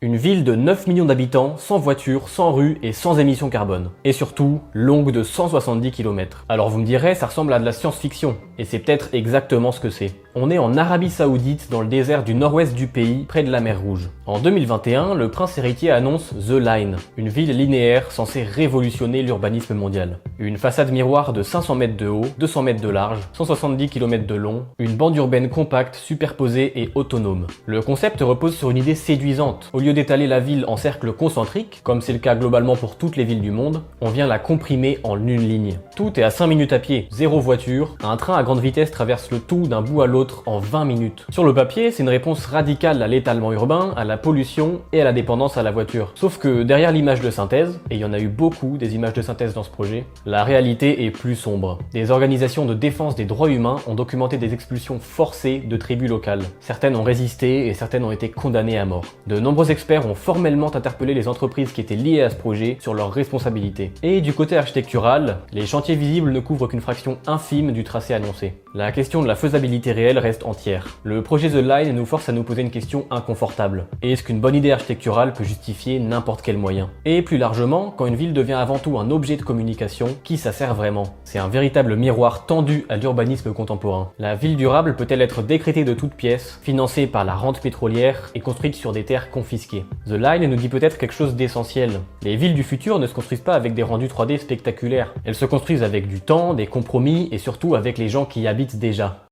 Une ville de 9 millions d'habitants, sans voiture, sans rue et sans émissions carbone. Et surtout, longue de 170 km. Alors vous me direz, ça ressemble à de la science-fiction. Et c'est peut-être exactement ce que c'est. On est en Arabie Saoudite, dans le désert du nord-ouest du pays, près de la mer Rouge. En 2021, le prince héritier annonce The Line, une ville linéaire censée révolutionner l'urbanisme mondial. Une façade miroir de 500 mètres de haut, 200 mètres de large, 170 km de long, une bande urbaine compacte, superposée et autonome. Le concept repose sur une idée séduisante. Au lieu d'étaler la ville en cercle concentrique, comme c'est le cas globalement pour toutes les villes du monde, on vient la comprimer en une ligne. Tout est à 5 minutes à pied, zéro voiture, un train à grande vitesse traverse le tout d'un bout à l'autre en 20 minutes. Sur le papier, c'est une réponse radicale à l'étalement urbain, à la pollution et à la dépendance à la voiture. Sauf que derrière l'image de synthèse, et il y en a eu beaucoup des images de synthèse dans ce projet, la réalité est plus sombre. Des organisations de défense des droits humains ont documenté des expulsions forcées de tribus locales. Certaines ont résisté et certaines ont été condamnées à mort. De nombreux experts ont formellement interpellé les entreprises qui étaient liées à ce projet sur leurs responsabilités. Et du côté architectural, les chantiers visibles ne couvrent qu'une fraction infime du tracé annoncé. La question de la faisabilité réelle reste entière. Le projet The Line nous force à nous poser une question inconfortable. Est-ce qu'une bonne idée architecturale peut justifier n'importe quel moyen? Et plus largement, quand une ville devient avant tout un objet de communication, qui ça sert vraiment? C'est un véritable miroir tendu à l'urbanisme contemporain. La ville durable peut-elle être décrétée de toutes pièces, financée par la rente pétrolière et construite sur des terres confisquées? The Line nous dit peut-être quelque chose d'essentiel. Les villes du futur ne se construisent pas avec des rendus 3D spectaculaires. Elles se construisent avec du temps, des compromis et surtout avec les gens qui y habitent déjà.